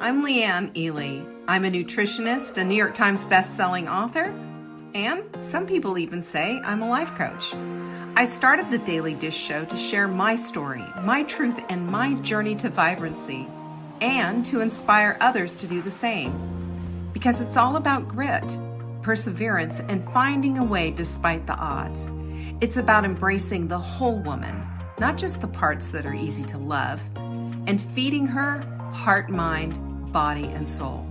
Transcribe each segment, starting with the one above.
I'm Leanne Ely. I'm a nutritionist, a New York Times best-selling author, and some people even say I'm a life coach. I started the Daily Dish Show to share my story, my truth, and my journey to vibrancy, and to inspire others to do the same. Because it's all about grit, perseverance, and finding a way despite the odds. It's about embracing the whole woman, not just the parts that are easy to love, and feeding her heart, mind, body, and soul.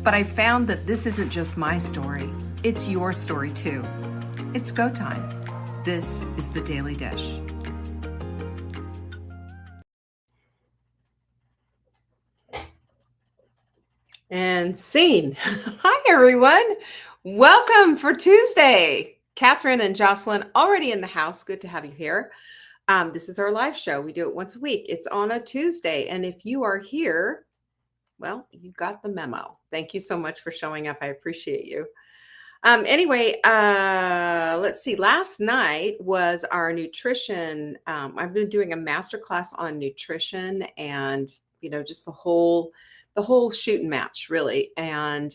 But I found that this isn't just my story, it's your story too. It's go time. This is the Daily Dish. And scene. Hi, everyone. Welcome for Tuesday. Catherine and Jocelyn already in the house. Good to have you here. This is our live show. We do it once a week. It's on a Tuesday. And if you are here, well, you got the memo. Thank you so much for showing up. I appreciate you. Anyway, let's see. Last night was our nutrition. I've been doing a masterclass on nutrition and, just the whole shoot and match, really. And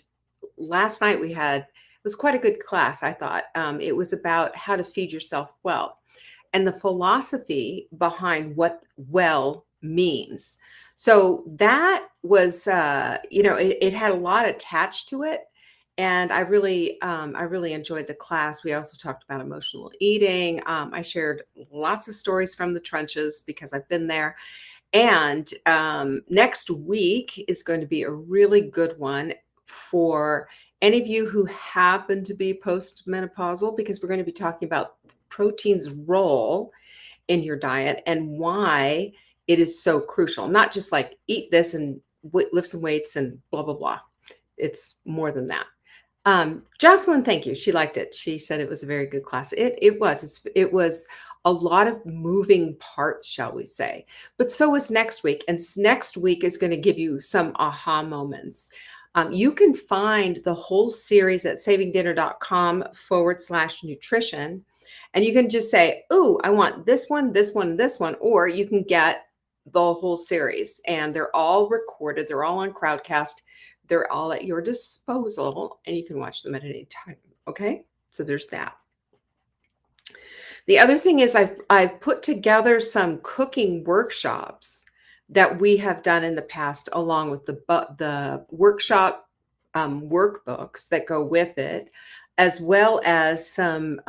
last night it was quite a good class, I thought. It was about how to feed yourself well and the philosophy behind what well means. So that was, it had a lot attached to it. And I really enjoyed the class. We also talked about emotional eating. I shared lots of stories from the trenches because I've been there. And next week is going to be a really good one for any of you who happen to be postmenopausal, because we're going to be talking about protein's role in your diet and why it is so crucial. Not just like eat this and lift some weights and blah, blah, blah. It's more than that. Jocelyn, thank you. She liked it. She said it was a very good class. It was a lot of moving parts, shall we say. But so is next week. And next week is going to give you some aha moments. You can find the whole series at savingdinner.com/nutrition. And you can just say, ooh, I want this one, this one, this one. Or you can get the whole series. And they're all recorded. They're all on Crowdcast. They're all at your disposal. And you can watch them at any time. Okay? So there's that. The other thing is I've put together some cooking workshops that we have done in the past, along with the workshop workbooks that go with it, as well as some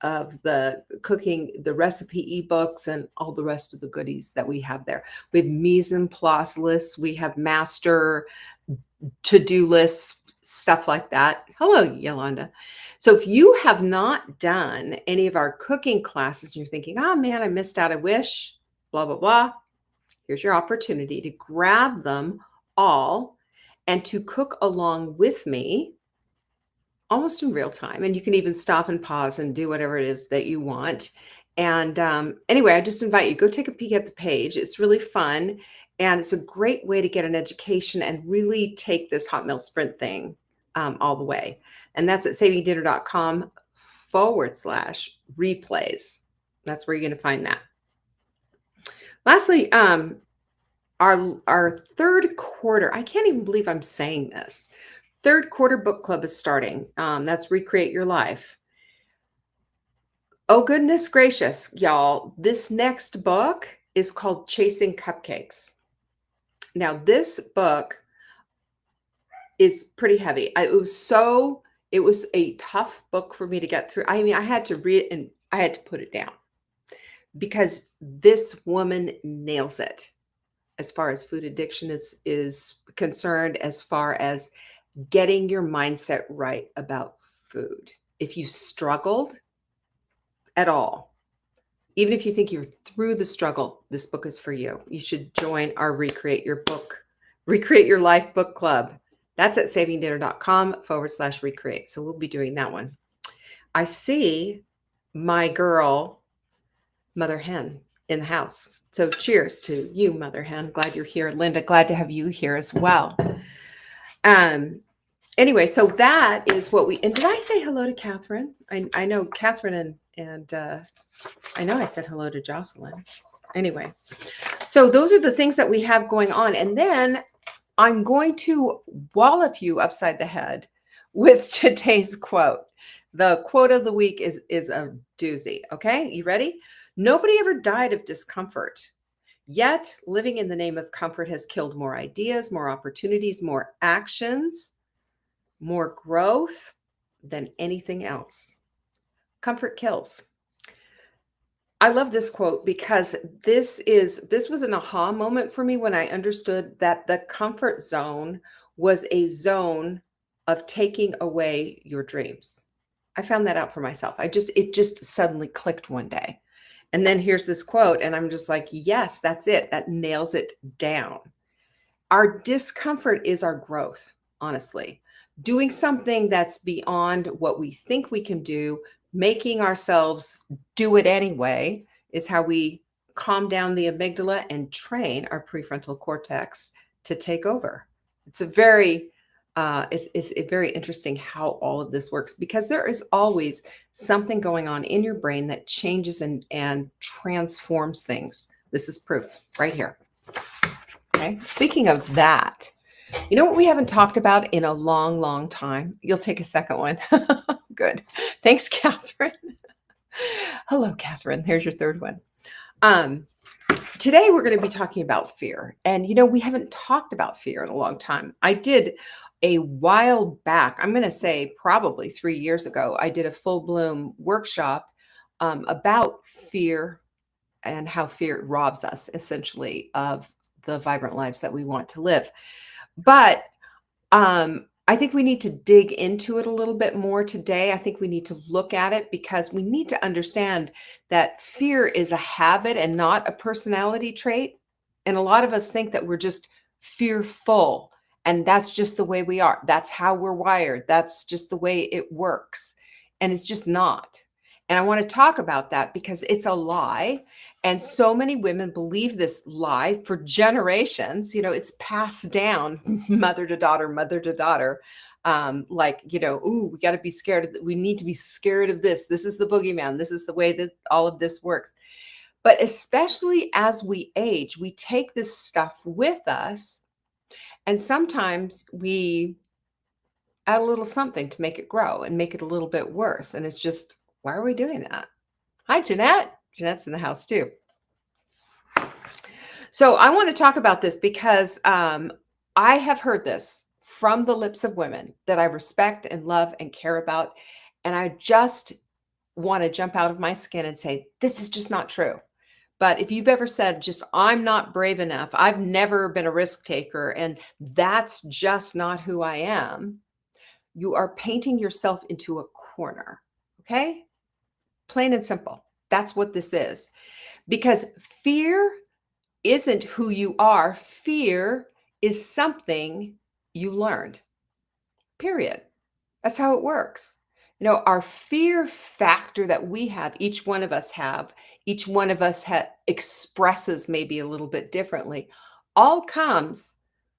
of the cooking, the recipe ebooks, and all the rest of the goodies that we have there. We have mise en place lists. We have master to-do lists, stuff like that. Hello, Yolanda. So if you have not done any of our cooking classes and you're thinking, oh man, I missed out, I wish, blah, blah, blah. Here's your opportunity to grab them all and to cook along with me almost in real time. And you can even stop and pause and do whatever it is that you want. And anyway, I just invite you, go take a peek at the page. It's really fun. And it's a great way to get an education and really take this hot meal sprint thing all the way. And that's at savingdinner.com/replays. That's where you're going to find that. Lastly, our third quarter, I can't even believe I'm saying this. Third quarter book club is starting. That's Recreate Your Life. Oh, goodness gracious, y'all. This next book is called Chasing Cupcakes. Now, this book is pretty heavy. It was a tough book for me to get through. I mean, I had to read it and I had to put it down because this woman nails it as far as food addiction is concerned, as far as getting your mindset right about food. If you struggled at all, even if you think you're through the struggle, this book is for you. You should join our Recreate Your Life book club. That's at savingdinner.com/recreate. So we'll be doing that one. I see my girl, Mother Hen, in the house. So cheers to you, Mother Hen. Glad you're here. Linda, glad to have you here as well. Anyway, so that is what and did I say hello to Catherine? I know Catherine and I know I said hello to Jocelyn. Anyway, so those are the things that we have going on. And then I'm going to wallop you upside the head with today's quote. The quote of the week is a doozy. Okay, you ready? Nobody ever died of discomfort. Yet, living in the name of comfort has killed more ideas, more opportunities, more actions, more growth than anything else. Comfort kills. I love this quote because this was an aha moment for me when I understood that the comfort zone was a zone of taking away your dreams. I found that out for myself. It just suddenly clicked one day. And then here's this quote and I'm just like, yes, that's it. That nails it down. Our discomfort is our growth, honestly. Doing something that's beyond what we think we can do, making ourselves do it anyway, is how we calm down the amygdala and train our prefrontal cortex to take over. It's a very it's very interesting how all of this works because there is always something going on in your brain that changes and transforms things. This is proof right here. Okay. Speaking of that, you know what we haven't talked about in a long, long time? You'll take a second one. Good. Thanks, Catherine. Hello, Catherine. Here's your third one. Today we're going to be talking about fear. And we haven't talked about fear in a long time. I did a while back, I'm going to say probably 3 years ago, I did a full bloom workshop about fear and how fear robs us essentially of the vibrant lives that we want to live. But I think we need to dig into it a little bit more today. I think we need to look at it because we need to understand that fear is a habit and not a personality trait. And a lot of us think that we're just fearful and that's just the way we are. That's how we're wired. That's just the way it works. And it's just not. And I want to talk about that because it's a lie. And so many women believe this lie for generations. It's passed down mother to daughter, mother to daughter. Ooh, we got to be scared. We need to be scared of this. This is the boogeyman. This is the way all of this works. But especially as we age, we take this stuff with us. And sometimes we add a little something to make it grow and make it a little bit worse. And it's just, why are we doing that? Hi, Jeanette. Jeanette's in the house too. So I want to talk about this because I have heard this from the lips of women that I respect and love and care about. And I just want to jump out of my skin and say, this is just not true. But if you've ever said, just, I'm not brave enough, I've never been a risk taker, and that's just not who I am, you are painting yourself into a corner. Okay? Plain and simple. That's what this is. Because fear isn't who you are. Fear is something you learned. Period. That's how it works. Our fear factor that we have, each one of us expresses maybe a little bit differently, all comes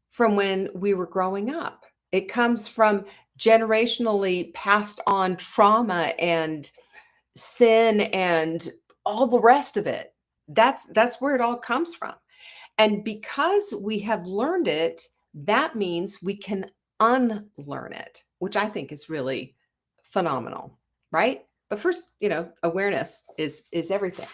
from when we were growing up. It comes from generationally passed on trauma and sin and all the rest of it. That's where it all comes from. And because we have learned it, that means we can unlearn it, which I think is really phenomenal, right? But first, awareness is everything.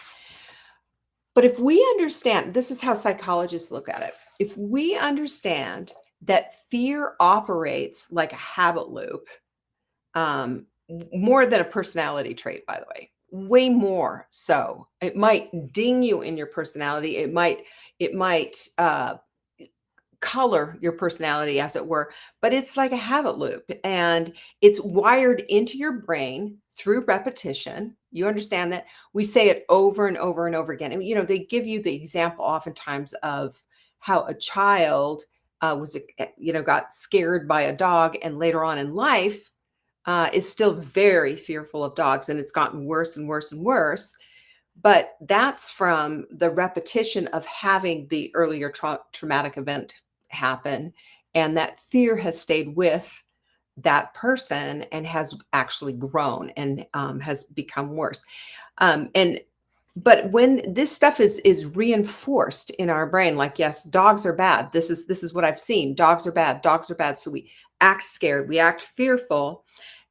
But if we understand, this is how psychologists look at it. If we understand that fear operates like a habit loop, more than a personality trait, by the way, way more so. It might ding you in your personality. It might color your personality, as it were, but it's like a habit loop and it's wired into your brain through repetition. You understand that? We say it over and over and over again. And, they give you the example oftentimes of how a child got scared by a dog and later on in life is still very fearful of dogs, and it's gotten worse and worse and worse. But that's from the repetition of having the earlier traumatic event happen, and that fear has stayed with that person and has actually grown and has become worse. And But when this stuff is reinforced in our brain, like, yes, dogs are bad. This is what I've seen. Dogs are bad. Dogs are bad. So we act scared. We act fearful,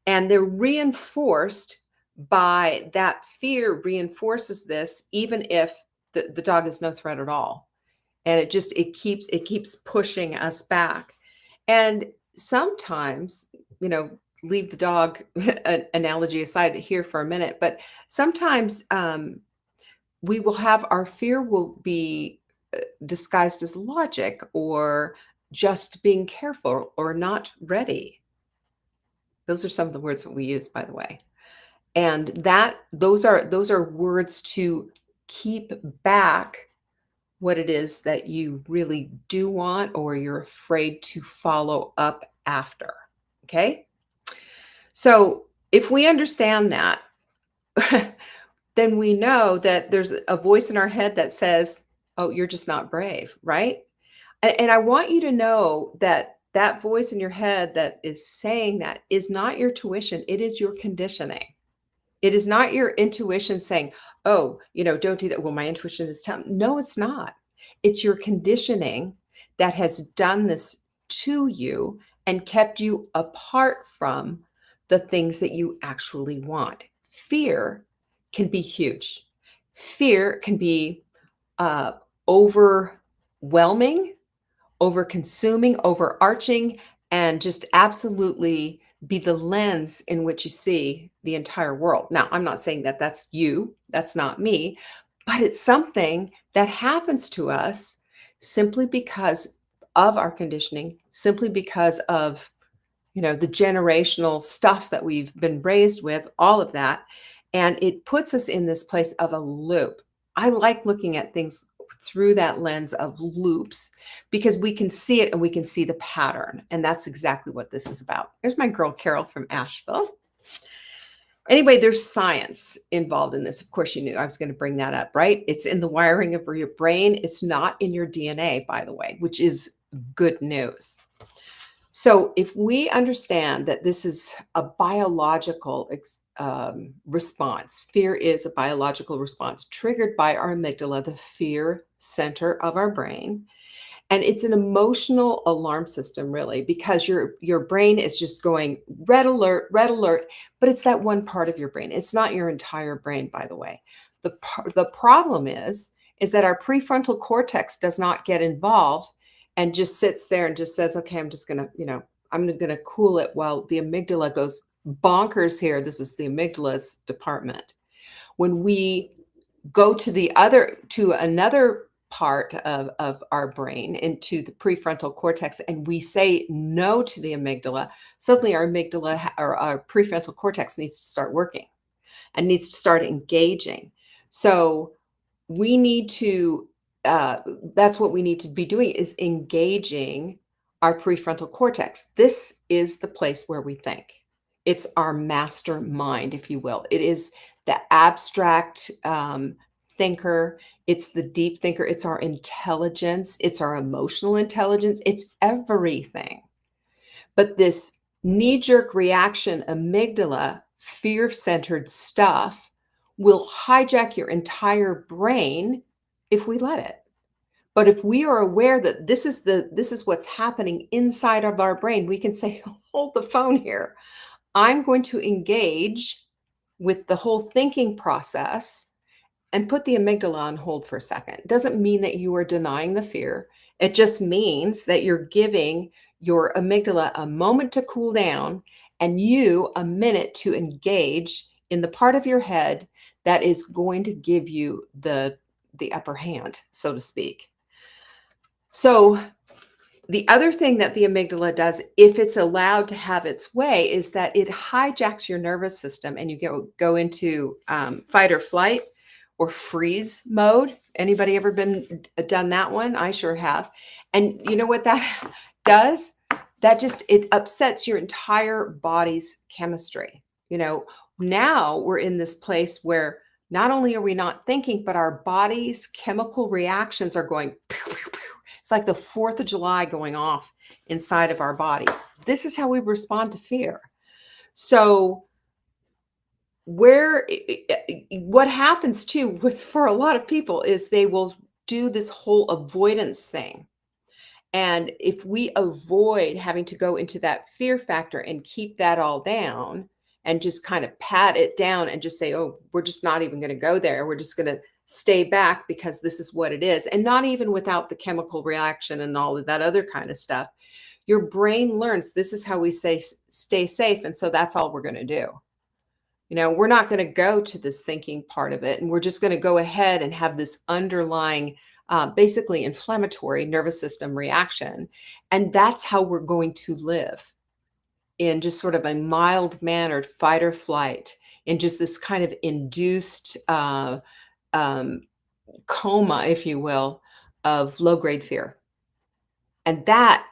and they're reinforced by that fear reinforces this, even if the dog is no threat at all. And it keeps pushing us back. And sometimes, leave the dog analogy aside here for a minute, but sometimes we will have our fear will be disguised as logic or just being careful or not ready. Those are some of the words that we use, by the way. And those are words to keep back what it is that you really do want or you're afraid to follow up after. Okay? So, if we understand that, then we know that there's a voice in our head that says, "Oh, you're just not brave," right? And I want you to know that that voice in your head that is saying that is not your tuition, it is your conditioning. It is not your intuition saying, "Oh, don't do that." Well, my intuition is telling. No, it's not. It's your conditioning that has done this to you and kept you apart from the things that you actually want. Fear can be huge. Fear can be uh, overwhelming, over consuming, overarching, and just absolutely be the lens in which you see the entire world. Now, I'm not saying that that's you, that's not me, but it's something that happens to us simply because of our conditioning, simply because of the generational stuff that we've been raised with, all of that. And it puts us in this place of a loop. I like looking at things through that lens of loops because we can see it and we can see the pattern. And that's exactly what this is about. Here's my girl, Carol from Asheville. Anyway, there's science involved in this. Of course, you knew I was going to bring that up, right? It's in the wiring of your brain. It's not in your DNA, by the way, which is good news. So if we understand that this is a biological response, fear is a biological response triggered by our amygdala, the fear center of our brain. And it's an emotional alarm system, really, because your brain is just going red alert, but it's that one part of your brain. It's not your entire brain, by the way. The problem is that our prefrontal cortex does not get involved and just sits there and just says, okay, I'm just going to, I'm going to cool it while the amygdala goes bonkers here. This is the amygdala's department. When we go to another part of our brain, into the prefrontal cortex, and we say no to the amygdala, suddenly our amygdala or our prefrontal cortex needs to start working and needs to start engaging. So we need to that's what we need to be doing, is engaging our prefrontal cortex. This is the place where we think. It's our master mind, if you will. It is the abstract thinker. It's the deep thinker. It's our intelligence. It's our emotional intelligence. It's everything. But this knee-jerk reaction amygdala, fear-centered stuff, will hijack your entire brain if we let it. But if we are aware that this is what's happening inside of our brain, we can say, hold the phone here. I'm going to engage with the whole thinking process and put the amygdala on hold for a second. It doesn't mean that you are denying the fear. It just means that you're giving your amygdala a moment to cool down and you a minute to engage in the part of your head that is going to give you the upper hand, so to speak. So the other thing that the amygdala does, if it's allowed to have its way, is that it hijacks your nervous system and you go into fight or flight or freeze mode. Anybody ever done that one? I sure have. And you know what that does? That just, it upsets your entire body's chemistry. Now we're in this place where not only are we not thinking, but our body's chemical reactions are going pew, pew, pew. It's like the 4th of July going off inside of our bodies. This is how we respond to fear. So where what happens too with for a lot of people is they will do this whole avoidance thing. And if we avoid having to go into that fear factor and keep that all down and just kind of pat it down and just say, oh, we're just not even going to go there. We're just going to stay back because this is what it is. And not even without the chemical reaction and all of that other kind of stuff. Your brain learns this is how we say stay safe. And so that's all we're going to do. We're not going to go to this thinking part of it. And we're just going to go ahead and have this underlying basically inflammatory nervous system reaction. And that's how we're going to live in just sort of a mild mannered fight or flight, in just this kind of induced coma, if you will, of low grade fear. And that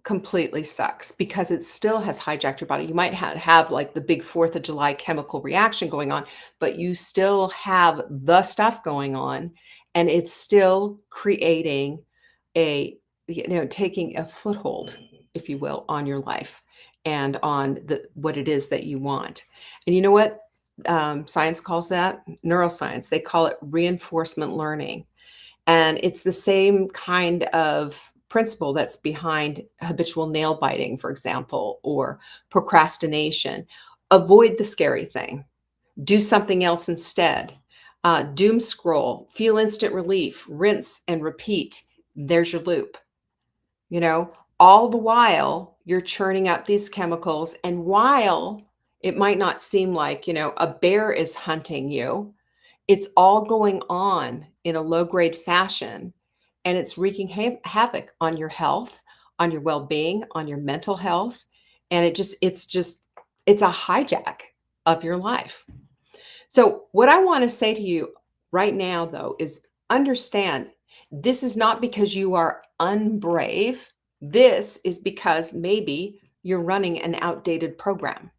completely sucks because it still has hijacked your body. You might have like the big 4th of July chemical reaction going on, but you still have the stuff going on, and it's still creating taking a foothold, if you will, on your life and on what it is that you want. And you know what science calls that? Neuroscience. They call it reinforcement learning. And it's the same kind of principle that's behind habitual nail biting, for example, or procrastination. Avoid the scary thing. Do something else instead. Doom scroll, feel instant relief, rinse and repeat. There's your loop. All the while you're churning up these chemicals. And while it might not seem like, a bear is hunting you, it's all going on in a low grade fashion. And it's wreaking havoc on your health, on your well-being, on your mental health. And it's a hijack of your life. So what I want to say to you right now, though, is understand this is not because you are unbrave. This is because maybe you're running an outdated program.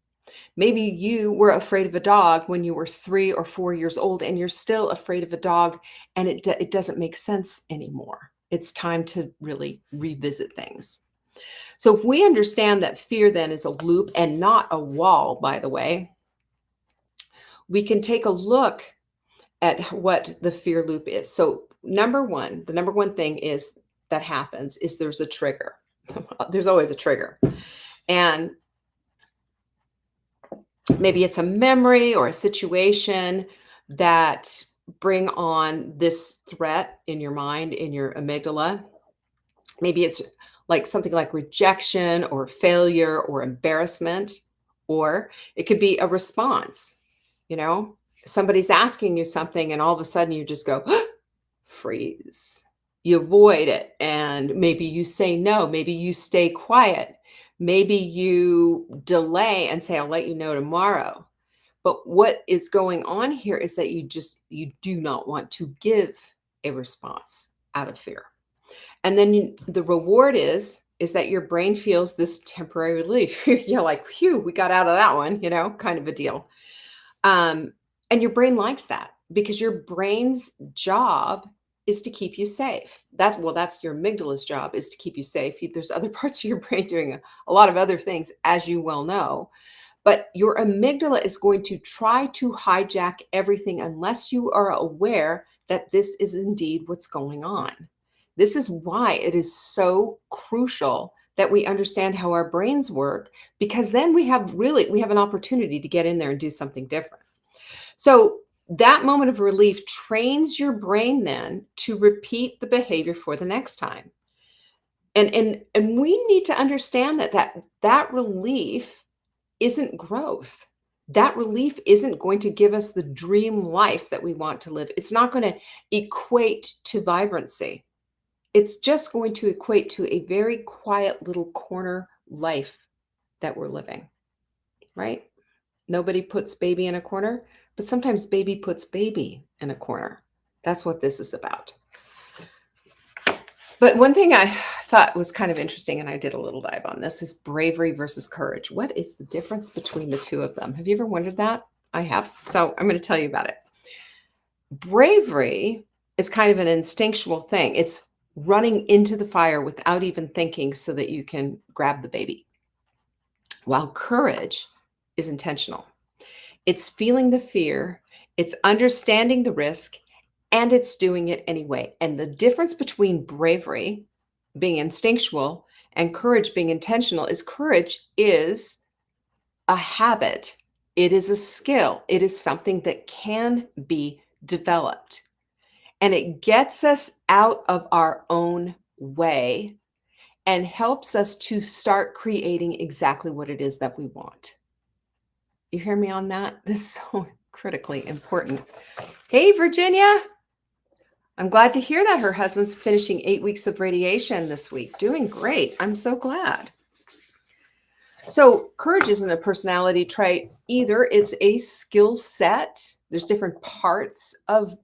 Maybe you were afraid of a dog when you were 3 or 4 years old, and you're still afraid of a dog, and it doesn't make sense anymore. It's time to really revisit things. So if we understand that fear then is a loop and not a wall, by the way, we can take a look at what the fear loop is. So the number one thing is that happens is there's a trigger. There's always a trigger. And maybe it's a memory or a situation that bring on this threat in your mind, in your amygdala. Maybe it's like something like rejection or failure or embarrassment, or it could be a response. Somebody's asking you something and all of a sudden you just go, freeze. You avoid it. And maybe you say no, maybe you stay quiet. Maybe you delay and say, I'll let you know tomorrow. But what is going on here is that you do not want to give a response out of fear. And then the reward is that your brain feels this temporary relief. You're like, phew, we got out of that one, kind of a deal. And your brain likes that because your brain's job is to keep you safe. That's your amygdala's job, is to keep you safe. There's other parts of your brain doing a lot of other things, as you well know. But your amygdala is going to try to hijack everything unless you are aware that this is indeed what's going on. This is why it is so crucial that we understand how our brains work, because then we have an opportunity to get in there and do something different. So that moment of relief trains your brain then to repeat the behavior for the next time. And we need to understand that relief isn't growth. That relief isn't going to give us the dream life that we want to live. It's not going to equate to vibrancy. It's just going to equate to a very quiet little corner life that we're living, right? Nobody puts baby in a corner, but sometimes baby puts baby in a corner. That's what this is about. But one thing I thought was kind of interesting, and I did a little dive on this, is bravery versus courage. What is the difference between the two of them? Have you ever wondered that? I have. So I'm going to tell you about it. Bravery is kind of an instinctual thing. It's running into the fire without even thinking so that you can grab the baby. While courage is intentional. It's feeling the fear, it's understanding the risk, and it's doing it anyway. And the difference between bravery, being instinctual, and courage, being intentional, is courage is a habit. It is a skill. It is something that can be developed. And it gets us out of our own way and helps us to start creating exactly what it is that we want. You hear me on that? This is so critically important. Hey, Virginia. I'm glad to hear that her husband's finishing 8 weeks of radiation this week. Doing great. I'm so glad. So, courage isn't a personality trait either. It's a skill set. There's different parts of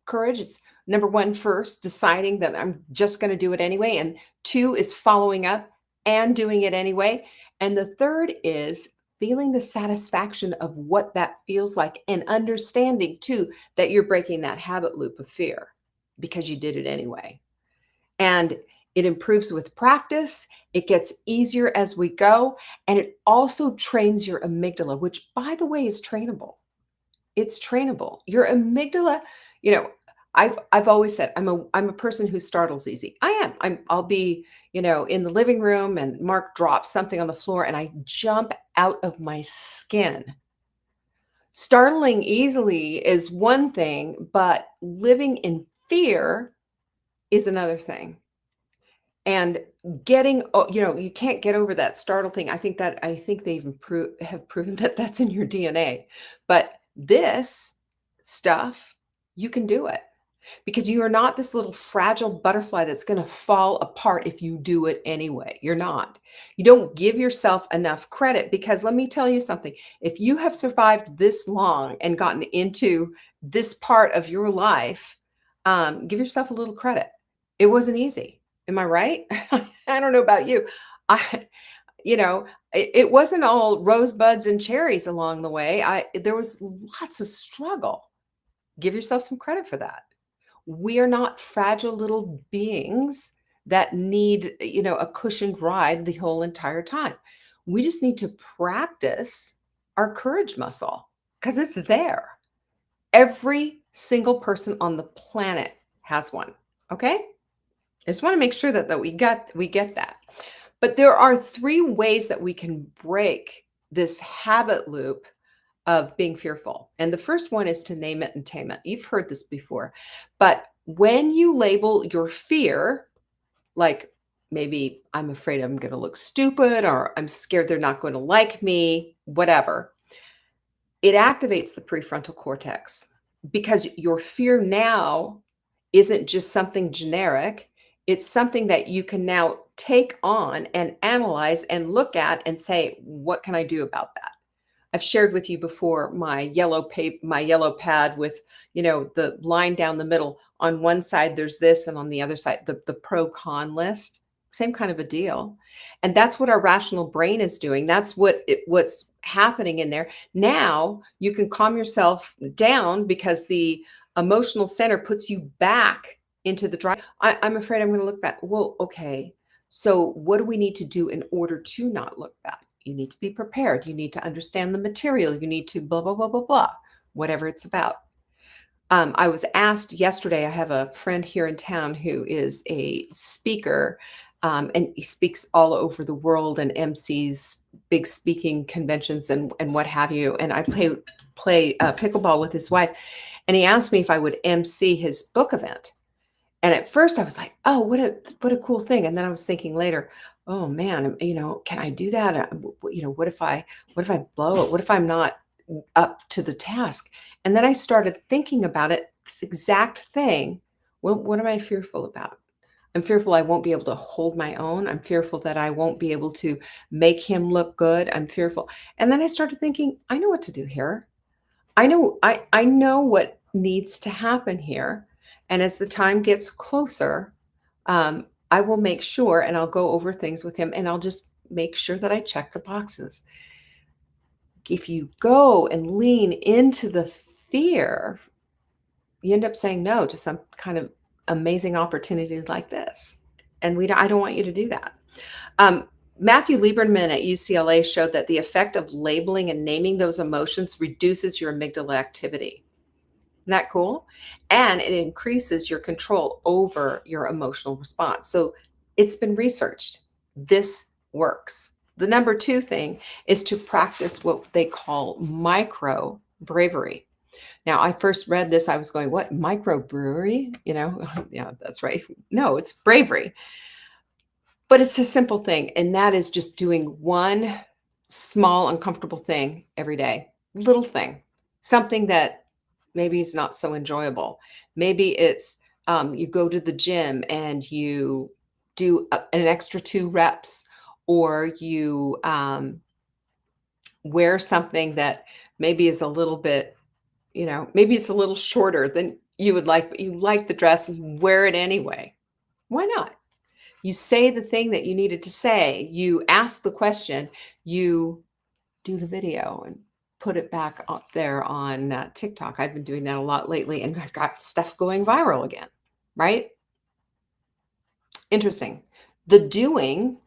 courage. It's number one, first, deciding that I'm just going to do it anyway. And two is following up and doing it anyway. And the third is feeling the satisfaction of what that feels like and understanding too that you're breaking that habit loop of fear because you did it anyway. And it improves with practice. It gets easier as we go. And it also trains your amygdala, which, by the way, is trainable. It's trainable. Your amygdala, you know, I've always said I'm a person who startles easy. I am. I'll be, in the living room and Mark drops something on the floor and I jump out of my skin. Startling easily is one thing, but living in fear is another thing. And you can't get over that startle thing. I think they've have proven that that's in your DNA. But this stuff, you can do it because you are not this little fragile butterfly that's going to fall apart if you do it anyway. You're not. You don't give yourself enough credit because let me tell you something. If you have survived this long and gotten into this part of your life, give yourself a little credit. It wasn't easy. Am I right? I don't know about you. I, it wasn't all rosebuds and cherries along the way. There was lots of struggle. Give yourself some credit for that. We are not fragile little beings that need, a cushioned ride the whole entire time. We just need to practice our courage muscle because it's there. Every single person on the planet has one. Okay? I just want to make sure that we get that. But there are 3 ways that we can break this habit loop of being fearful. And the first one is to name it and tame it. You've heard this before. But when you label your fear, like maybe I'm afraid I'm going to look stupid or I'm scared they're not going to like me, whatever, it activates the prefrontal cortex because your fear now isn't just something generic. It's something that you can now take on and analyze and look at and say, what can I do about that? I've shared with you before my yellow pad with, the line down the middle. On one side, there's this, and on the other side, the pro con list. Same kind of a deal. And that's what our rational brain is doing. That's what's happening in there. Now you can calm yourself down because the emotional center puts you back into the drive. I'm afraid I'm going to look back. Well, okay. So what do we need to do in order to not look back? You need to be prepared. You need to understand the material. You need to blah, blah, blah, blah, blah, whatever it's about. I was asked yesterday, I have a friend here in town who is a speaker, and he speaks all over the world and MCs big speaking conventions and what have you. And I play pickleball with his wife. And he asked me if I would MC his book event. And at first I was like, oh, what a cool thing. And then I was thinking later, oh man, can I do that? What if I blow it? What if I'm not up to the task? And then I started thinking about it, this exact thing. What am I fearful about? I'm fearful I won't be able to hold my own. I'm fearful that I won't be able to make him look good. I'm fearful. And then I started thinking, I know what to do here. I know what needs to happen here. And as the time gets closer, I will make sure and I'll go over things with him and I'll just make sure that I check the boxes. If you go and lean into the fear, you end up saying no to some kind of amazing opportunity like this. And I don't want you to do that. Matthew Lieberman at UCLA showed that the effect of labeling and naming those emotions reduces your amygdala activity. Isn't that cool? And it increases your control over your emotional response. So it's been researched. This works. The number two thing is to practice what they call micro bravery. Now, I first read this, I was going, what, microbrewery? Yeah, that's right. No, it's bravery. But it's a simple thing, and that is just doing one small, uncomfortable thing every day. Little thing, something that maybe is not so enjoyable. Maybe it's you go to the gym and you do an extra 2 reps, or you wear something that maybe is a little bit, maybe it's a little shorter than you would like, but you like the dress and you wear it anyway. Why not? You say the thing that you needed to say. You ask the question. You do the video and put it back up there on TikTok. I've been doing that a lot lately, and I've got stuff going viral again, right? Interesting. The doing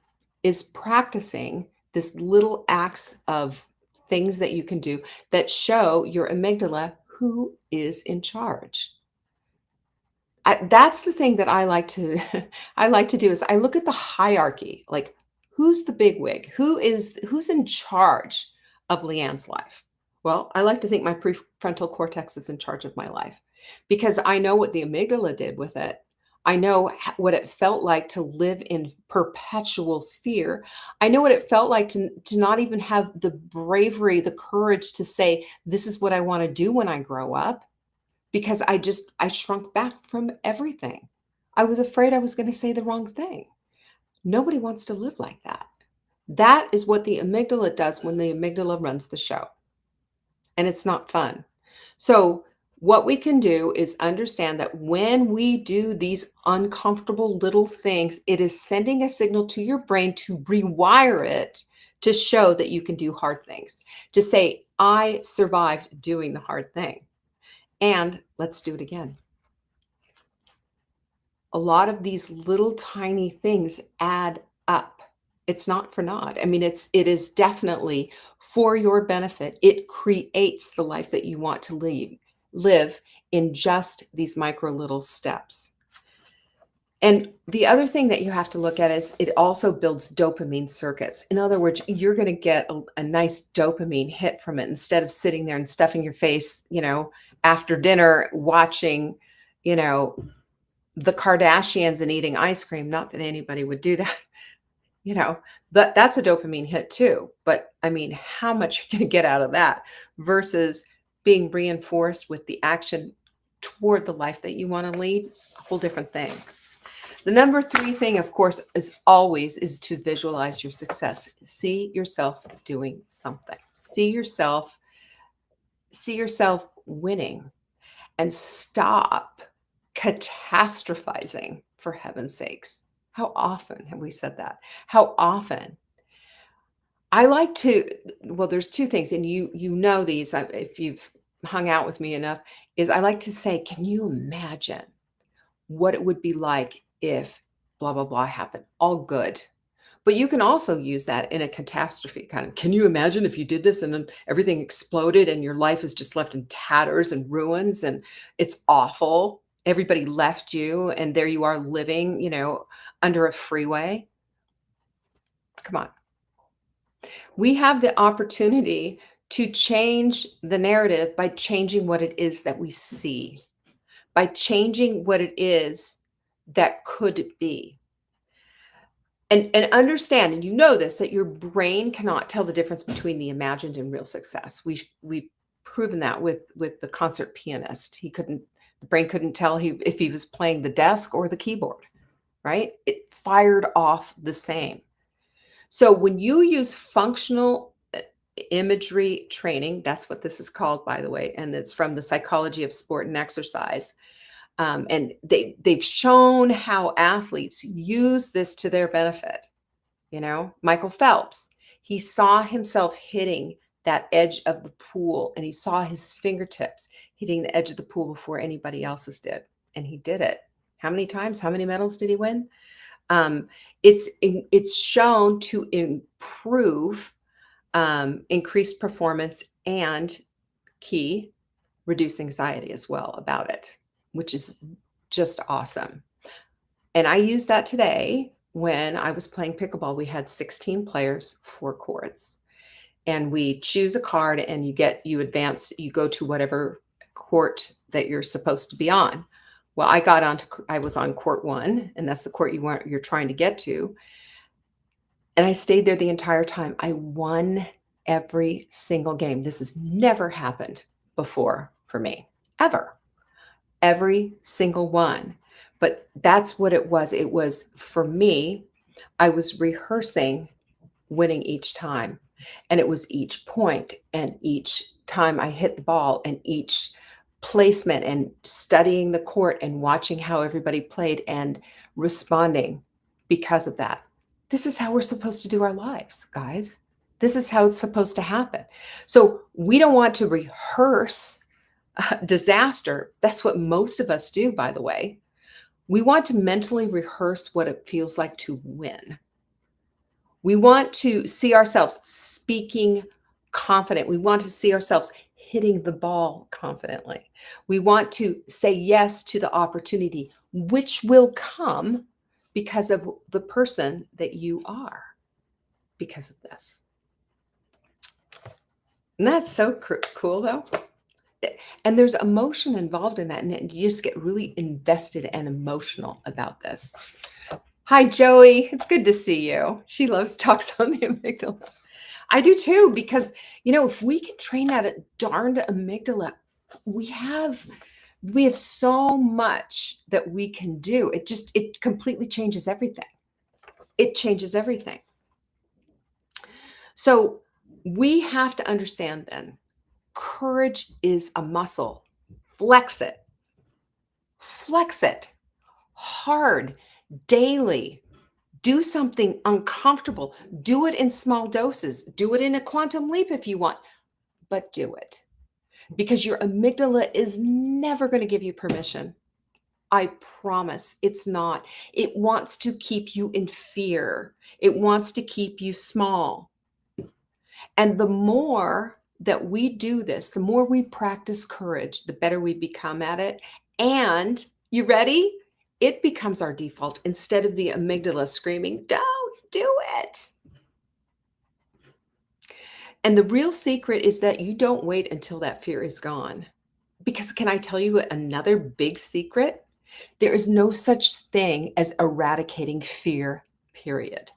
is practicing this little acts of things that you can do that show your amygdala who is in charge. That's the thing that I like to I like to do is I look at the hierarchy, like who's the bigwig? Who's in charge of Leanne's life? Well, I like to think my prefrontal cortex is in charge of my life because I know what the amygdala did with it. I know what it felt like to live in perpetual fear. I know what it felt like to not even have the bravery, the courage to say, this is what I want to do when I grow up, because I shrunk back from everything. I was afraid I was going to say the wrong thing. Nobody wants to live like that. That is what the amygdala does when the amygdala runs the show. And it's not fun. So what we can do is understand that when we do these uncomfortable little things, it is sending a signal to your brain to rewire it to show that you can do hard things, to say, I survived doing the hard thing. And let's do it again. A lot of these little tiny things add up. It's not for naught. I mean, it is definitely for your benefit. It creates the life that you want to live in just these micro little steps. And the other thing that you have to look at is it also builds dopamine circuits. In other words, you're going to get a nice dopamine hit from it instead of sitting there and stuffing your face, after dinner watching, the Kardashians and eating ice cream. Not that anybody would do that, that's a dopamine hit too. But I mean, how much are you going to get out of that versus being reinforced with the action toward the life that you want to lead? A whole different thing. The number 3 thing, of course, is to visualize your success. See yourself doing something. See yourself winning, and stop catastrophizing, for heaven's sakes. How often have we said that? How often? I like to, well, there's 2 things, and you know these if you've hung out with me enough, is I like to say, can you imagine what it would be like if blah, blah, blah happened? All good. But you can also use that in a catastrophe kind of, can you imagine if you did this and then everything exploded and your life is just left in tatters and ruins and it's awful. Everybody left you and there you are living, under a freeway. Come on. We have the opportunity to change the narrative by changing what it is that we see, by changing what it is that could be. And understand, and this, that your brain cannot tell the difference between the imagined and real success. We've proven that with the concert pianist. The brain couldn't tell if he was playing the desk or the keyboard, right? It fired off the same. So when you use functional imagery training, that's what this is called, by the way, and it's from the Psychology of Sport and Exercise. And they've shown how athletes use this to their benefit. Michael Phelps, he saw himself hitting that edge of the pool and he saw his fingertips hitting the edge of the pool before anybody else's did. And he did it. How many times? How many medals did he win? Um, it's shown to improve increased performance and key reduce anxiety as well about it, which is just awesome. And I used that today when I was playing pickleball. We had 16 players, 4 courts, and we choose a card and you advance, you go to whatever court that you're supposed to be on. Well, I was on court 1, and that's the court you're trying to get to. And I stayed there the entire time. I won every single game. This has never happened before for me, ever. Every single one. But that's what it was. It was, for me, I was rehearsing winning each time. And it was each point and each time I hit the ball and each placement and studying the court and watching how everybody played and responding because of that. This is how we're supposed to do our lives, guys. This is how it's supposed to happen. So we don't want to rehearse disaster. That's what most of us do, by the way. We want to mentally rehearse what it feels like to win. We want to see ourselves speaking confident. We want to see ourselves hitting the ball confidently. We want to say yes to the opportunity, which will come because of the person that you are, because of this. And that's so cool, though. And there's emotion involved in that, and you just get really invested and emotional about this. Hi, Joey. It's good to see you. She loves talks on the amygdala. I do too, because, if we can train that darned amygdala, we have so much that we can do. It completely changes everything. It changes everything. So we have to understand then, courage is a muscle. Flex it. Flex it hard, daily. Do something uncomfortable. Do it in small doses. Do it in a quantum leap if you want, but do it. Because your amygdala is never going to give you permission. I promise it's not. It wants to keep you in fear. It wants to keep you small. And the more that we do this, the more we practice courage, the better we become at it. And you ready? It becomes our default instead of the amygdala screaming, "Don't do it." And the real secret is that you don't wait until that fear is gone. Because can I tell you another big secret? There is no such thing as eradicating fear, period.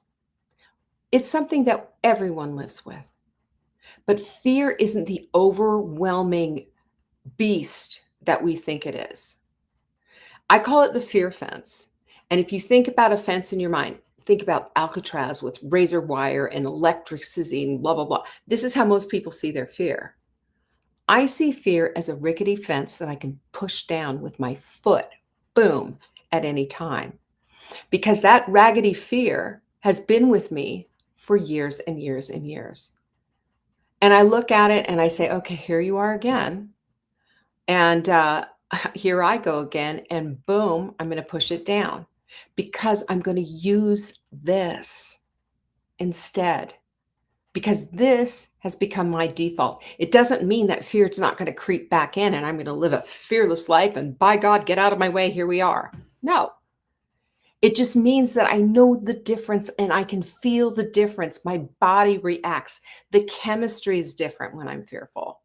It's something that everyone lives with. But fear isn't the overwhelming beast that we think it is. I call it the fear fence. And if you think about a fence in your mind, think about Alcatraz with razor wire and electricity and blah, blah, blah. This is how most people see their fear. I see fear as a rickety fence that I can push down with my foot, boom, at any time. Because that raggedy fear has been with me for years and years and years. And I look at it and I say, okay, here you are again. And here I go again. And boom, I'm going to push it down because I'm going to use this instead. Because this has become my default. It doesn't mean that fear is not going to creep back in and I'm going to live a fearless life and by God, get out of my way. Here we are. No. It just means that I know the difference and I can feel the difference. My body reacts. The chemistry is different when I'm fearful.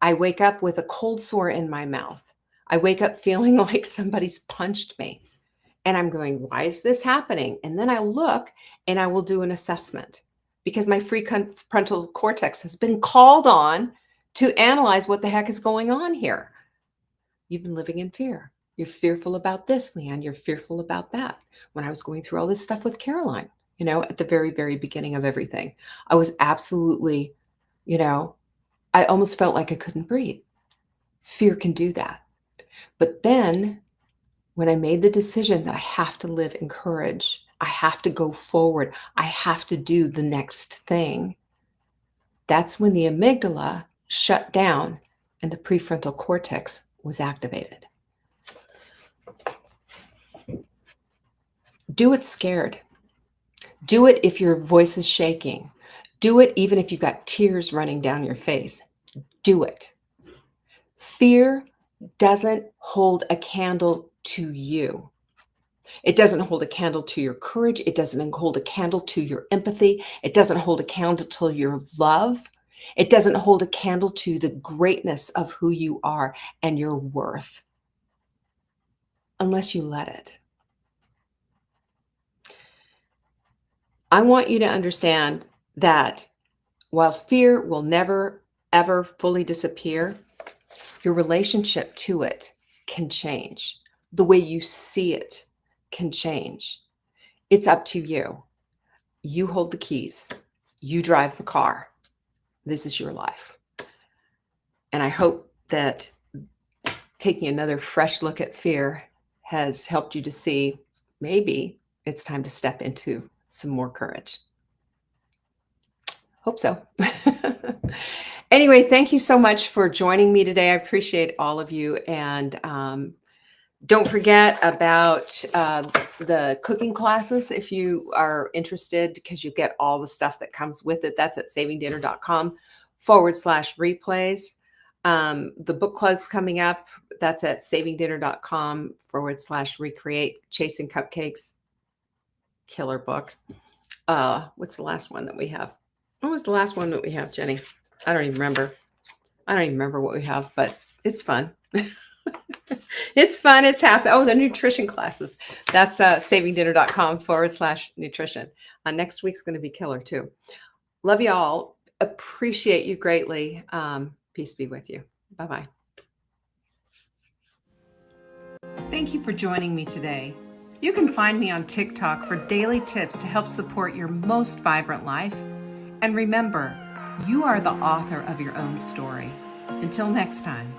I wake up with a cold sore in my mouth. I wake up feeling like somebody's punched me. And I'm going, why is this happening? And then I look and I will do an assessment because my prefrontal cortex has been called on to analyze what the heck is going on here. You've been living in fear. You're fearful about this, Leanne. You're fearful about that. When I was going through all this stuff with Caroline, at the very, very beginning of everything, I was absolutely, I almost felt like I couldn't breathe. Fear can do that. But then when I made the decision that I have to live in courage, I have to go forward, I have to do the next thing, that's when the amygdala shut down and the prefrontal cortex was activated. Do it scared. Do it if your voice is shaking. Do it even if you've got tears running down your face. Do it. Fear doesn't hold a candle to you. It doesn't hold a candle to your courage. It doesn't hold a candle to your empathy. It doesn't hold a candle to your love. It doesn't hold a candle to the greatness of who you are and your worth, unless you let it. I want you to understand that while fear will never, ever fully disappear, your relationship to it can change. The way you see it can change. It's up to you. You hold the keys. You drive the car. This is your life. And I hope that taking another fresh look at fear has helped you to see maybe it's time to step into some more courage. Hope so. Anyway, thank you so much for joining me today. I appreciate all of you. And don't forget about the cooking classes if you are interested, because you get all the stuff that comes with it. That's at savingdinner.com/replays. The book club's coming up. That's at savingdinner.com/recreate. Chasing Cupcakes. Killer book. What's the last one that we have? What was the last one that we have, Jenny? I don't even remember. I don't even remember what we have, but it's fun. It's fun. It's happy. Oh, the nutrition classes. That's savingdinner.com/nutrition. Next week's going to be killer too. Love you all. Appreciate you greatly. Peace be with you. Bye-bye. Thank you for joining me today. You can find me on TikTok for daily tips to help support your most vibrant life. And remember, you are the author of your own story. Until next time.